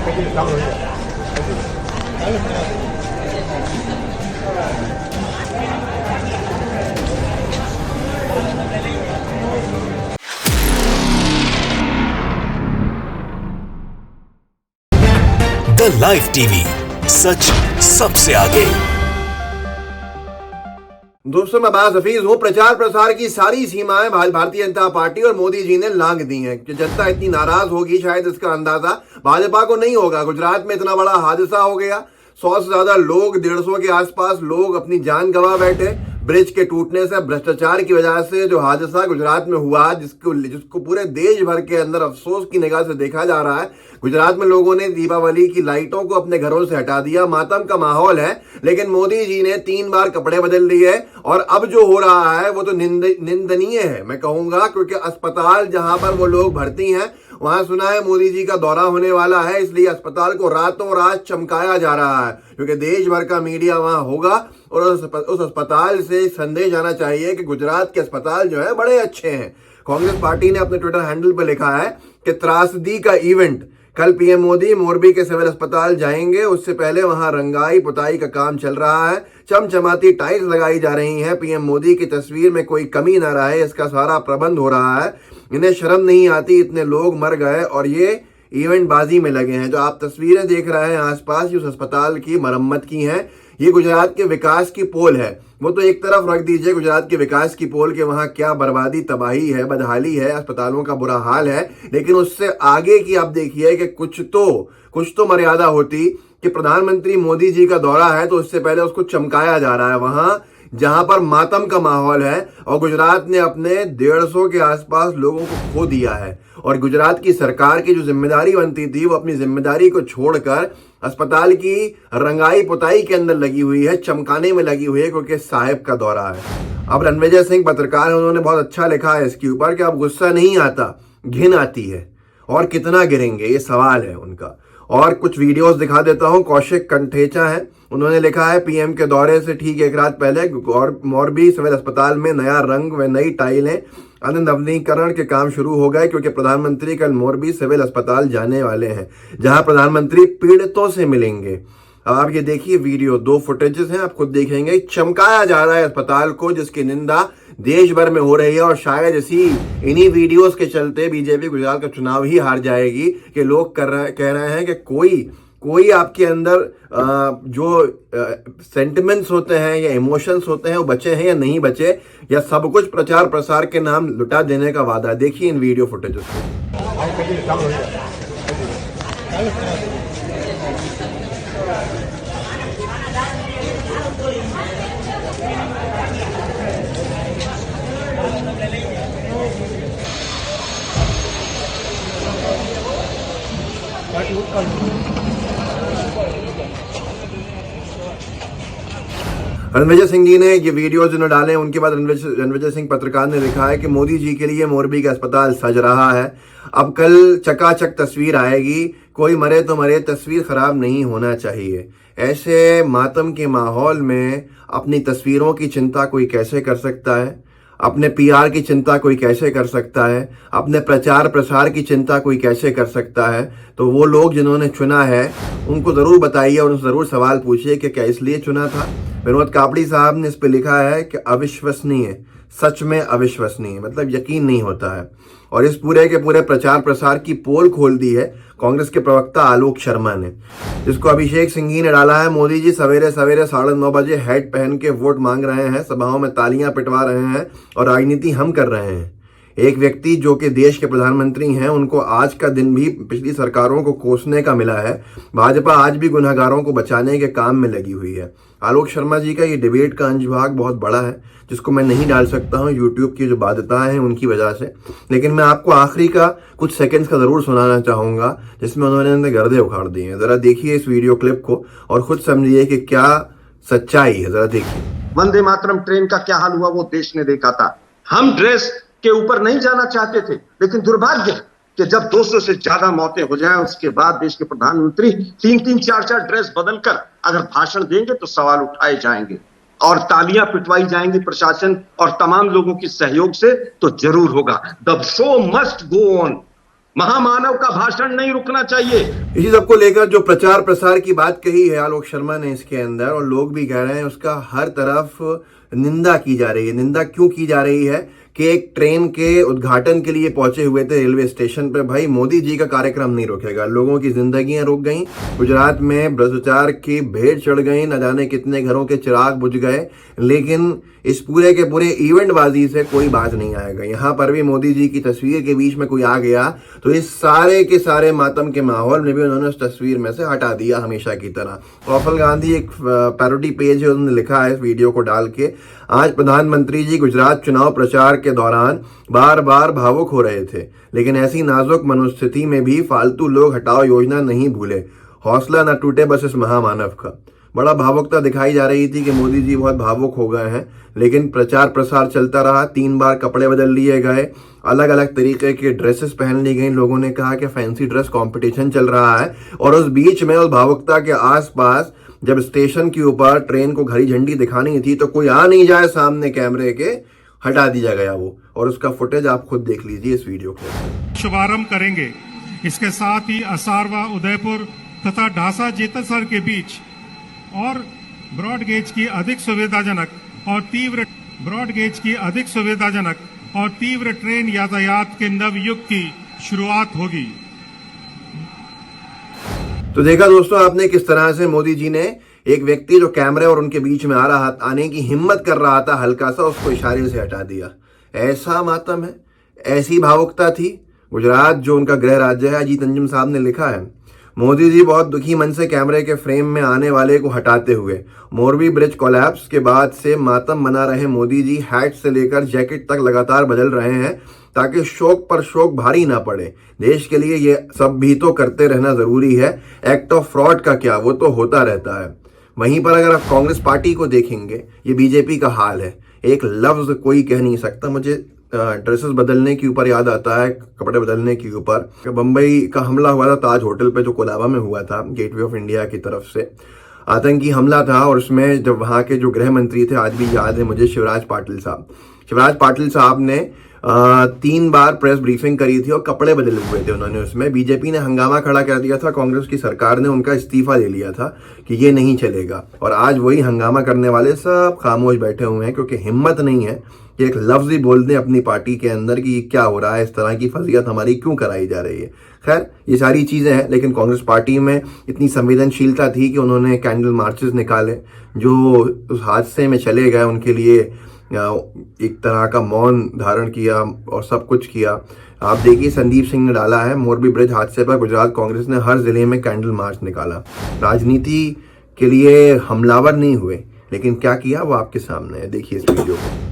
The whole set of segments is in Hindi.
द लाइव टीवी, सच सबसे आगे। दोस्तों, मैं अब्बास हफीज हूँ। प्रचार प्रसार की सारी सीमाएं भारतीय जनता पार्टी और मोदी जी ने लांघ दी हैं। कि जनता इतनी नाराज होगी, शायद इसका अंदाजा भाजपा को नहीं होगा। गुजरात में इतना बड़ा हादसा हो गया, 100 से ज्यादा लोग, 150 के आसपास लोग अपनी जान गंवा बैठे ब्रिज के टूटने से, भ्रष्टाचार की वजह से। जो हादसा गुजरात में हुआ, जिसको पूरे देश भर के अंदर अफसोस की निगाह से देखा जा रहा है। गुजरात में लोगों ने दीपावली की लाइटों को अपने घरों से हटा दिया, मातम का माहौल है। लेकिन मोदी जी ने 3 बार कपड़े बदल लिए और अब जो हो रहा है वो तो निंदनीय है, मैं कहूंगा। क्योंकि अस्पताल जहां पर वो लोग भर्ती हैं, वहां सुना है मोदी जी का दौरा होने वाला है, इसलिए अस्पताल को रातों रात चमकाया जा रहा है। क्योंकि देश भर का मीडिया वहां होगा और उस अस्पताल से संदेश आना चाहिए कि गुजरात के अस्पताल जो है बड़े अच्छे हैं। कांग्रेस पार्टी ने अपने ट्विटर हैंडल पर लिखा है कि त्रासदी का इवेंट, कल पीएम मोदी मोरबी के सिविल अस्पताल जाएंगे। उससे पहले वहां रंगाई पुताई का काम चल रहा है, चमचमाती टाइल्स लगाई जा रही हैं। पीएम मोदी की तस्वीर में कोई कमी ना रहे, इसका सारा प्रबंध हो रहा है। इन्हें शर्म नहीं आती, इतने लोग मर गए और ये इवेंट बाजी में लगे हैं। जो आप तस्वीरें देख रहे हैं आसपास, उस अस्पताल की मरम्मत की हैं। ये गुजरात के विकास की पोल है। वो तो एक तरफ रख दीजिए गुजरात के विकास की पोल के वहां क्या बर्बादी, तबाही है, बदहाली है, अस्पतालों का बुरा हाल है। लेकिन उससे आगे की आप देखिए कि कुछ तो मर्यादा होती कि प्रधानमंत्री मोदी जी का दौरा है तो उससे पहले उसको चमकाया जा रहा है वहां जहां पर मातम का माहौल है। और गुजरात ने अपने 150 के आसपास लोगों को खो दिया है। और गुजरात की सरकार की जो जिम्मेदारी बनती थी, वो अपनी जिम्मेदारी को छोड़कर अस्पताल की रंगाई पुताई के अंदर लगी हुई है, चमकाने में लगी हुई है, क्योंकि साहिब का दौरा है। अब रणविजय सिंह पत्रकार है, उन्होंने बहुत अच्छा लिखा है इसके ऊपर कि अब गुस्सा नहीं आता, घिन आती है। और कितना गिरेंगे, ये सवाल है उनका। और कुछ वीडियोस दिखा देता हूं। कौशिक कंठेचा है, उन्होंने लिखा है पीएम के दौरे से ठीक एक रात पहले मोरबी सिविल अस्पताल में नया रंग व नई टाइलें, नवीनीकरण के काम शुरू हो गए। क्योंकि प्रधानमंत्री कल मोरबी सिविल अस्पताल जाने वाले हैं, जहां प्रधानमंत्री पीड़ितों से मिलेंगे। अब आप ये देखिए वीडियो, 2 फुटेजेस हैं, आप खुद देखेंगे। चमकाया जा रहा है अस्पताल को, जिसकी निंदा देश भर में हो रही है। और शायद इन्हीं वीडियोस के चलते बीजेपी गुजरात का चुनाव ही हार जाएगी कि लोग कह रहे हैं कि कोई आपके अंदर जो सेंटिमेंट्स होते हैं या इमोशंस होते हैं वो बचे हैं या नहीं बचे, या सब कुछ प्रचार प्रसार के नाम लुटा देने का वादा। देखिए इन वीडियो फुटेजेस को। रणविजय सिंह जी ने ये वीडियो जो डाले, उनके बाद रणविजय सिंह पत्रकार ने लिखा है कि मोदी जी के लिए मोरबी का अस्पताल सज रहा है। अब कल चकाचक तस्वीर आएगी, कोई मरे तो मरे, तस्वीर खराब नहीं होना चाहिए। ऐसे मातम के माहौल में अपनी तस्वीरों की चिंता कोई कैसे कर सकता है? अपने पीआर की चिंता कोई कैसे कर सकता है? अपने प्रचार प्रसार की चिंता कोई कैसे कर सकता है? तो वो लोग जिन्होंने चुना है उनको जरूर बताइए और उनसे जरूर सवाल पूछिए कि क्या इसलिए चुना था। विनोद कापड़ी साहब ने इस पे लिखा है कि अविश्वसनीय, सच में अविश्वसनीय, मतलब यकीन नहीं होता है। और इस पूरे के पूरे प्रचार प्रसार की पोल खोल दी है कांग्रेस के प्रवक्ता आलोक शर्मा ने, जिसको अभिषेक सिंघी ने डाला है। मोदी जी सवेरे सवेरे 9:30 बजे हैट पहन के वोट मांग रहे हैं, सभाओं में तालियां पिटवा रहे हैं और राजनीति हम कर रहे हैं। एक व्यक्ति जो कि देश के प्रधानमंत्री हैं, उनको आज का दिन भी पिछली सरकारों को कोसने का मिला है। भाजपा आज भी गुनहगारों को बचाने के काम में लगी हुई है। आलोक शर्मा जी का ये डिबेट का अंश भाग बहुत बड़ा है, जिसको मैं नहीं डाल सकता हूं यूट्यूब की जो बाध्यताएं हैं उनकी वजह से। लेकिन मैं आपको आखिरी का कुछ सेकंड्स का जरूर सुनाना चाहूंगा, जिसमें उन्होंने गर्दे उखाड़ दिए हैं। जरा देखिए इस वीडियो क्लिप को और खुद समझिए कि क्या सच्चाई है। जरा देखिए। वंदे मातरम ट्रेन का क्या हाल हुआ वो देश ने देखा था। हम ड्रेस के ऊपर नहीं जाना चाहते थे, लेकिन दुर्भाग्य है कि जब 200 से ज्यादा मौतें हो जाएं, उसके बाद देश के प्रधानमंत्री 3-3, 4-4 ड्रेस बदलकर अगर भाषण देंगे तो सवाल उठाए जाएंगे और तालियां पिटवाई जाएंगी प्रशासन और तमाम लोगों के सहयोग से, तो जरूर होगा। The show must go on. महामानव का भाषण नहीं रुकना चाहिए। इसी सबको लेकर जो प्रचार प्रसार की बात कही है आलोक शर्मा ने इसके अंदर, और लोग भी कह रहे हैं उसका हर तरफ निंदा की जा रही है। निंदा क्यों की जा रही है कि एक ट्रेन के उद्घाटन के लिए पहुंचे हुए थे रेलवे स्टेशन पर। भाई मोदी जी का कार्यक्रम नहीं रुकेगा, लोगों की जिंदगियां रुक गई, गुजरात में भ्रष्टाचार की भेड़ चढ़ गई, न जाने कितने घरों के चिराग बुझ गए, लेकिन इस पूरे के पूरे इवेंट बाजी से कोई बात नहीं आएगा। यहाँ पर भी मोदी जी की तस्वीर के बीच में कोई आ गया तो इस सारे के सारे मातम के माहौल में भी उन्होंने उस तस्वीर में से हटा दिया हमेशा की तरह। राहुल गांधी एक पैरोडी पेज है, उन्होंने लिखा है इस वीडियो को डाल के, आज प्रधानमंत्री जी गुजरात चुनाव प्रचार के दौरान बार बार भावुक हो रहे थे, लेकिन ऐसी नाजुक मनोस्थिति में भी फालतू लोग हटाओ योजना नहीं भूले, हौसला न टूटे बस इस महामानव का। बड़ा भावुकता दिखाई जा रही थी कि मोदी जी बहुत भावुक हो गए हैं, लेकिन प्रचार प्रसार चलता रहा। 3 बार कपड़े बदल लिए गए, अलग अलग तरीके के ड्रेसेस पहन ली गई। लोगों ने कहा कि फैंसी ड्रेस कंपटीशन चल रहा है, और उस बीच में उस भावुकता के आसपास जब स्टेशन के ऊपर ट्रेन को हरी झंडी दिखानी थी तो कोई आ नहीं जाए सामने कैमरे के, हटा दिया गया वो। और उसका फुटेज आप खुद देख लीजिए इस वीडियो को। शुभारंभ करेंगे। इसके साथ ही असारवा उदयपुर तथा ढासा जेतसर के बीच और ब्रॉड गेज की अधिक सुविधाजनक और तीव्र ट्रेन यातायात के नव युग की शुरुआत होगी। तो देखा दोस्तों आपने किस तरह से मोदी जी ने एक व्यक्ति जो कैमरे और उनके बीच में आने की हिम्मत कर रहा था हल्का सा, उसको इशारे से हटा दिया। ऐसा मातम है, ऐसी भावुकता थी। गुजरात जो उनका गृह राज्य है, अजीत अंजुम साहब ने लिखा है, मोदी जी बहुत दुखी मन से कैमरे के फ्रेम में आने वाले को हटाते हुए। मोरबी ब्रिज कोलैप्स के बाद से मातम मना रहे मोदी जी हैट से लेकर जैकेट तक लगातार बदल रहे हैं ताकि शोक पर शोक भारी ना पड़े। देश के लिए ये सब भी तो करते रहना जरूरी है। एक्ट ऑफ फ्रॉड का क्या, वो तो होता रहता है। वहीं पर अगर आप कांग्रेस पार्टी को देखेंगे, ये बीजेपी का हाल है। एक लफ्ज कोई कह नहीं सकता। मुझे ड्रेसेस बदलने के ऊपर याद आता है, कपड़े बदलने के ऊपर बंबई का हमला हुआ था ताज होटल पे, जो कोलाबा में हुआ था, गेटवे ऑफ इंडिया की तरफ से आतंकी हमला था। और उसमें जब वहां के जो गृह मंत्री थे, आज भी याद है मुझे, शिवराज पाटिल साहब ने 3 बार प्रेस ब्रीफिंग करी थी और कपड़े बदले हुए थे उन्होंने। उसमें बीजेपी ने हंगामा खड़ा कर दिया था, कांग्रेस की सरकार ने उनका इस्तीफा ले लिया था कि ये नहीं चलेगा। और आज वही हंगामा करने वाले सब खामोश बैठे हुए हैं, क्योंकि हिम्मत नहीं है कि एक लफ्ज ही बोल दें अपनी पार्टी के अंदर कि ये क्या हो रहा है, इस तरह की फजीयत हमारी क्यों कराई जा रही है। खैर ये सारी चीजें हैं, लेकिन कांग्रेस पार्टी में इतनी संवेदनशीलता थी कि उन्होंने कैंडल मार्चेस निकाले, जो उस हादसे में चले गए उनके लिए एक तरह का मौन धारण किया और सब कुछ किया। आप देखिए संदीप सिंह ने डाला है, मोरबी ब्रिज हादसे पर गुजरात कांग्रेस ने हर जिले में कैंडल मार्च निकाला। राजनीति के लिए हमलावर नहीं हुए, लेकिन क्या किया वो आपके सामने है, देखिए इस वीडियो को।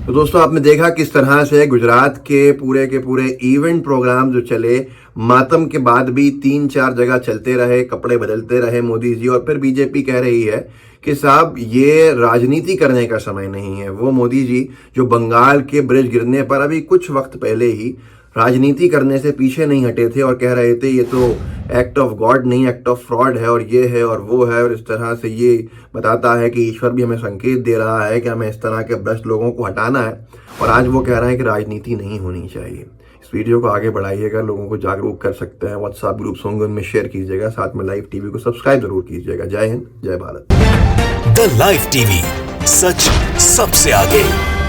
तो दोस्तों आपने देखा किस तरह से गुजरात के पूरे इवेंट प्रोग्राम जो चले, मातम के बाद भी 3-4 जगह चलते रहे, कपड़े बदलते रहे मोदी जी। और फिर बीजेपी कह रही है कि साहब ये राजनीति करने का समय नहीं है। वो मोदी जी जो बंगाल के ब्रिज गिरने पर अभी कुछ वक्त पहले ही राजनीति करने से पीछे नहीं हटे थे और कह रहे थे ये तो एक्ट ऑफ गॉड नहीं, एक्ट ऑफ फ्रॉड है, और ये है और वो है। और इस तरह से ये बताता है कि ईश्वर भी हमें संकेत दे रहा है कि हमें इस तरह के भ्रष्ट लोगों को हटाना है। और आज वो कह रहे हैं कि राजनीति नहीं होनी चाहिए। इस वीडियो को आगे बढ़ाइएगा, लोगों को जागरूक कर सकते हैं। व्हाट्सएप ग्रुप्स होंगे उनमें शेयर कीजिएगा, साथ में लाइव टीवी को सब्सक्राइब जरूर कीजिएगा। जय हिंद, जय भारत। द लाइव टीवी, सच सबसे आगे।